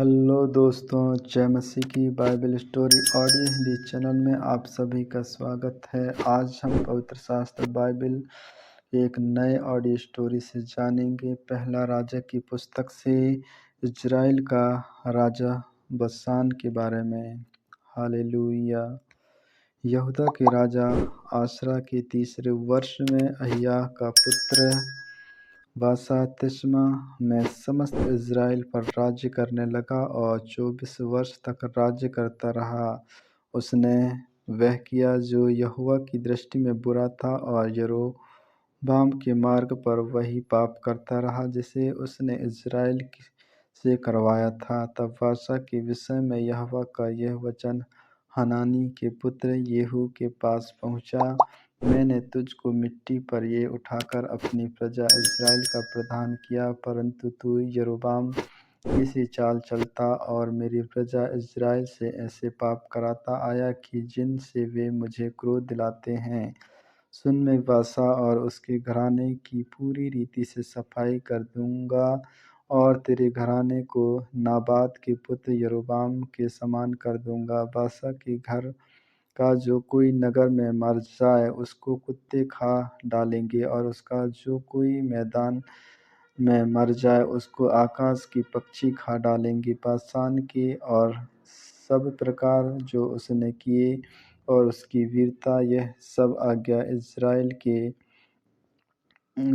Hello दोस्तों, जय मसीह की Bible story audio Hindi channel में आप सभी का स्वागत है। आज हम पवित्र शास्त्र बाइबल के एक नए ऑडियो स्टोरी से जानेंगे। पहला राजा की पुस्तक से इजराइल का राजा बसान के बारे में। हालेलुया। यहूदा के राजा आसरा के तीसरे वर्ष में अहिया का पुत्र बासा तिस्मा में समस्त इज़राइल पर राज्य करने लगा और 24 वर्ष तक राज्य करता रहा। उसने वह किया जो यहोवा की दृष्टि में बुरा था और यरोबाम के मार्ग पर वही पाप करता रहा जिसे उसने इज़राइल से करवाया था। तब बासा के विषय में यहोवा का यह वचन हनानी के पुत्र येहू के पास पहुँचा। मैंने तुझको मिट्टी पर ये उठाकर अपनी प्रजा इज़राइल का प्रधान किया, परंतु तू यरोबाम की सी चाल चलता और मेरी प्रजा इज़राइल से ऐसे पाप कराता आया कि जिनसे वे मुझे क्रोध दिलाते हैं। सुन, मैं बासा और उसके घराने की पूरी रीति से सफाई कर दूंगा और तेरे घराने को नाबात के पुत्र यरोबाम के समान कर दूंगा। बासा के घर का जो कोई नगर में मर जाए उसको कुत्ते खा डालेंगे, और उसका जो कोई मैदान में मर जाए उसको आकाश के पक्षी खा डालेंगे। बाशान के और सब प्रकार जो उसने किए और उसकी वीरता, यह सब आज्ञा इज़राइल के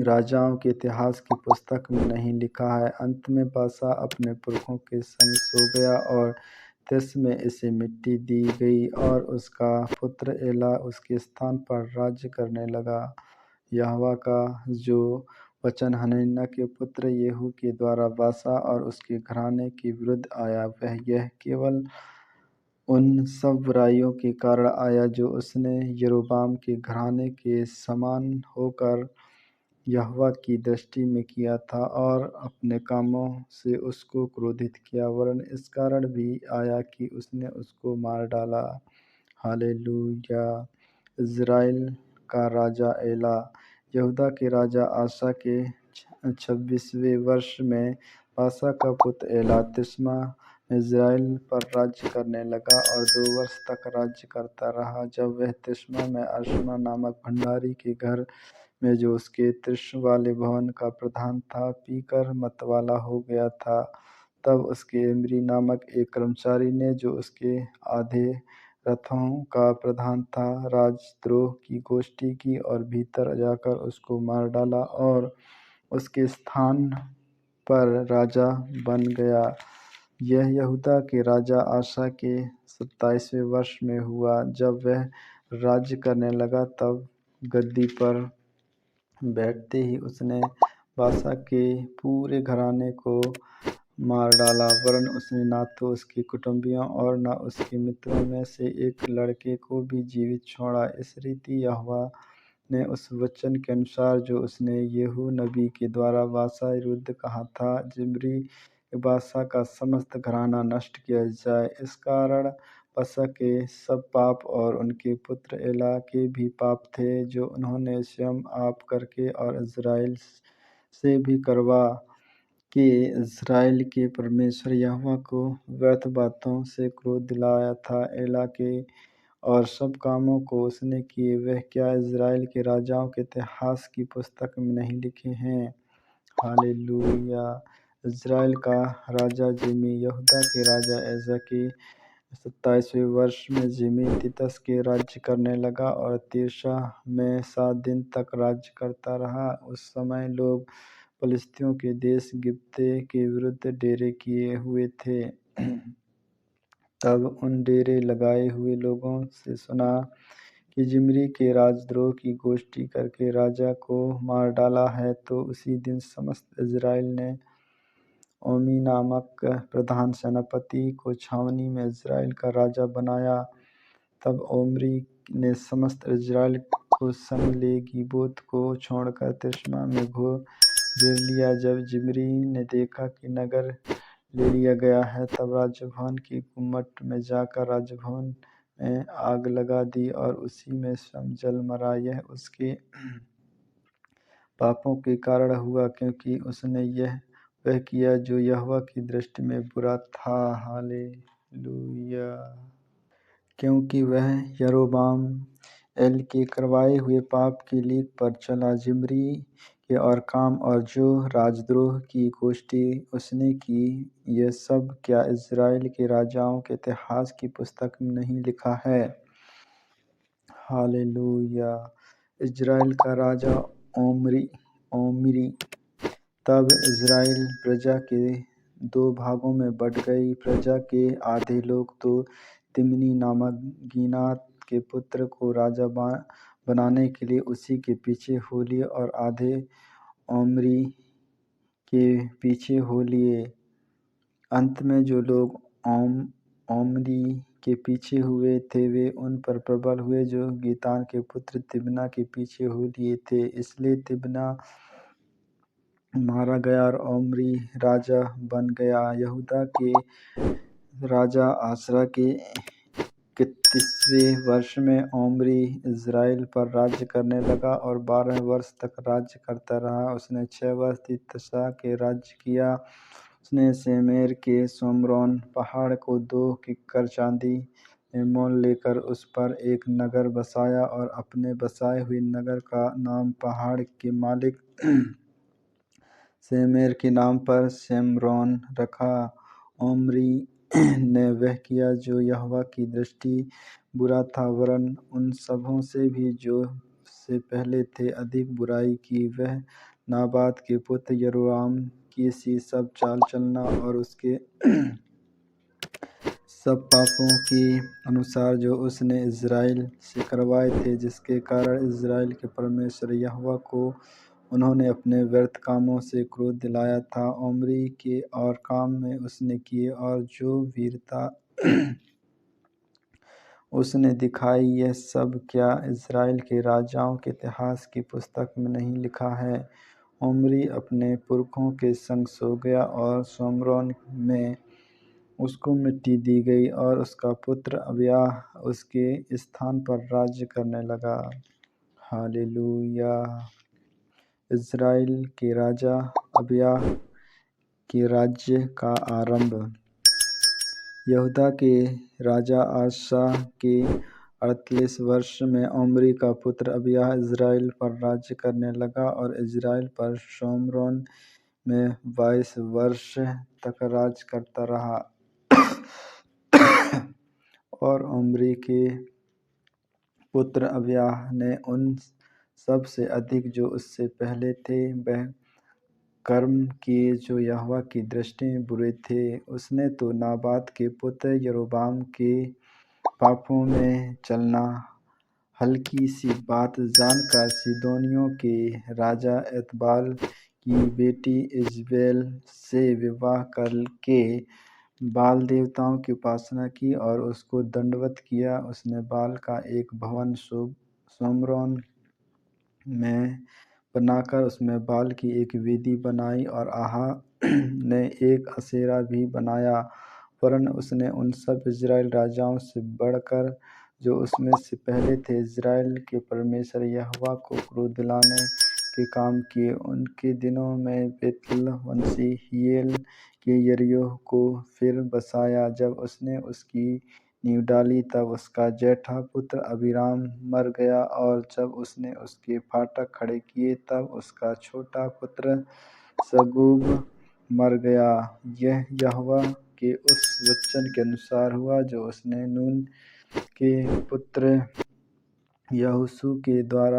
राजाओं के इतिहास की पुस्तक में नहीं लिखा है। अंत में बासा अपने पुरखों के संग सो गया और तिस में इसे मिट्टी दी गई और उसका पुत्र एला उसके स्थान पर राज्य करने लगा। यहोवा का जो वचन हनन्याह के पुत्र येहू के द्वारा बासा और उसके घराने के विरुद्ध आया, वह यह केवल उन सब बुराइयों के कारण आया जो उसने यरोबाम के घराने के समान होकर यहोवा की दृष्टि में किया था और अपने कामों से उसको क्रोधित किया, वरन इस कारण भी आया कि उसने उसको मार डाला। हालेलुया। इज़राइल का राजा एला। यहूदा के राजा आसा के 26वें वर्ष में बासा का पुत्र एला तिस्मा इज़राइल पर राज्य करने लगा और 2 वर्ष तक राज्य करता रहा। जब वह तिस्मा में अरशमा नामक भंडारी के घर में, जो उसके त्रिशूल वाले भवन का प्रधान था, पीकर मतवाला हो गया था, तब उसके इमरी नामक एक कर्मचारी ने, जो उसके आधे रथों का प्रधान था, राजद्रोह की गोष्ठी की और भीतर जाकर उसको मार डाला और उसके स्थान पर राजा बन गया। यह यहूदा के राजा आसा के 27वें वर्ष में हुआ। जब वह राज्य करने लगा, तब गद्दी पर बैठते ही उसने बासा के पूरे घराने को मार डाला, वरन उसने ना तो उसके कुटुंबियों और न उसके मित्रों में से एक लड़के को भी जीवित छोड़ा। इस रीति यहोवा ने उस वचन के अनुसार जो उसने येहू नबी के द्वारा बासा विरुद्ध कहा था, जिम्री बासा का समस्त घराना नष्ट किया जाए। इस कारण बासा के सब पाप और उनके पुत्र एला के भी पाप थे, जो उन्होंने स्वयं आप करके और इज़राइल से भी करवा कि इज़राइल के परमेश्वर यहोवा को व्यर्थ बातों से क्रोध दिलाया था। एला के और सब कामों को उसने किए, वह क्या इज़राइल के राजाओं के इतिहास की पुस्तक में नहीं लिखे हैं? हालेलुया। इज़राइल का राजा जिमी। यहूदा के राजा एजा के 27वें वर्ष में जिमी तितस के राज्य करने लगा और तीर्सा में 7 दिन तक राज्य करता रहा। उस समय लोग फलिश्तियों के देश गिब्ते के विरुद्ध डेरे किए हुए थे। तब उन डेरे लगाए हुए लोगों से सुना कि जिम्री के राजद्रोह की गोष्ठी करके राजा को मार डाला है, तो उसी दिन समस्त इज़राइल ने ओमी नामक प्रधान सेनापति को छावनी में इज़राइल का राजा बनाया। तब ओम्री ने समस्त इज़राइल को संग ले गिबोत को छोड़कर तिर्समा में घेर लिया। जब जिम्री ने देखा कि नगर ले लिया गया है, तब राजभवन की गुम्मट में जाकर राजभवन में आग लगा दी और उसी में स्वयं जल मरा। यह उसके पापों के कारण हुआ, क्योंकि उसने यह वह किया जो यहोवा की दृष्टि में बुरा था। हालेलूया। क्योंकि वह यरोबाम एल के करवाए हुए पाप की लीक पर चला, जिम्री के और काम और जो राजद्रोह की गोष्ठी उसने की, यह सब क्या इज़राइल के राजाओं के इतिहास की पुस्तक में नहीं लिखा है। हालेलूया। इज़राइल का राजा ओम्री। तब इज़राइल प्रजा के दो भागों में बट गई। प्रजा के आधे लोग तो तिम्नी नामक गीनात के पुत्र को राजा बनाने के लिए उसी के पीछे हो लिए और आधे ओम्री के पीछे हो लिए। अंत में जो लोग ओम्री के पीछे हुए थे वे उन पर प्रबल हुए जो गीतान के पुत्र तिब्ना के पीछे हो लिए थे। इसलिए तिब्ना मारा गया और ओम्री राजा बन गया। यहूदा के राजा आसरा के 31वें वर्ष में ओम्री इज़राइल पर राज्य करने लगा और 12 वर्ष तक राज्य करता रहा। उसने 6 वर्ष तिर्सा के राज्य किया। उसने सेमेर के सोम्रोन पहाड़ को 2 किक्कर चांदी में मोल लेकर उस पर एक नगर बसाया और अपने बसाए हुए नगर का नाम पहाड़ के मालिक सेमेर के नाम पर शेमरोन रखा। ओम्री ने वह किया जो यहोवा की दृष्टि बुरा था, वरन उन सबों से भी जो उससे पहले थे अधिक बुराई की। वह नाबात के पुत्र यरोबाम की सी सब चाल चलना और उसके सब पापों के अनुसार जो उसने इज़राइल से करवाए थे, जिसके कारण इज़राइल के परमेश्वर यहोवा को उन्होंने अपने व्यर्थ कामों से क्रोध दिलाया था। ओम्री के और काम में उसने किए और जो वीरता उसने दिखाई, यह सब क्या इज़राइल के राजाओं के इतिहास की पुस्तक में नहीं लिखा है। ओम्री अपने पुरखों के संग सो गया और सोम्रोन में उसको मिट्टी दी गई और उसका पुत्र अबिय्याह उसके स्थान पर राज्य करने लगा। हालेलूया। इज़राइल के राजा अबिय्याह के राज्य का आरंभ। यहूदा के राजा आसा के 38 वर्ष में ओम्री का पुत्र अबिय्याह इज़राइल पर राज्य करने लगा और इज़राइल पर शोम्रोन में 22 वर्ष तक राज करता रहा। और ओम्री के पुत्र अबिय्याह ने उन सब से अधिक जो उससे पहले थे वह कर्म किए जो यहोवा की दृष्टि में बुरे थे। उसने तो नाबात के पुत्र यरोबाम के पापों में चलना, हल्की सी बात जानकर सीदोनियों के राजा एतबाल की बेटी इजबेल से विवाह करके बाल देवताओं की उपासना की और उसको दंडवत किया। उसने बाल का एक भवन सोम्रोन में बनाकर उसमें बाल की एक वेदी बनाई और आहा ने एक असेरा भी बनाया। वरन उसने उन सब इज़राइल राजाओं से बढ़कर जो उसमें से पहले थे इज़राइल के परमेश्वर यहोवा को क्रोध दिलाने के काम किए। उनके दिनों में बेतल वंशी हियेल के यरीहो को फिर बसाया। जब उसने उसकी नींव डाली तब उसका जेठा पुत्र अबीराम मर गया और जब उसने उसके फाटक खड़े किए तब उसका छोटा पुत्र सगूब मर गया। यह यहोवा के उस वचन के अनुसार हुआ जो उसने नून के पुत्र यहोशू के द्वारा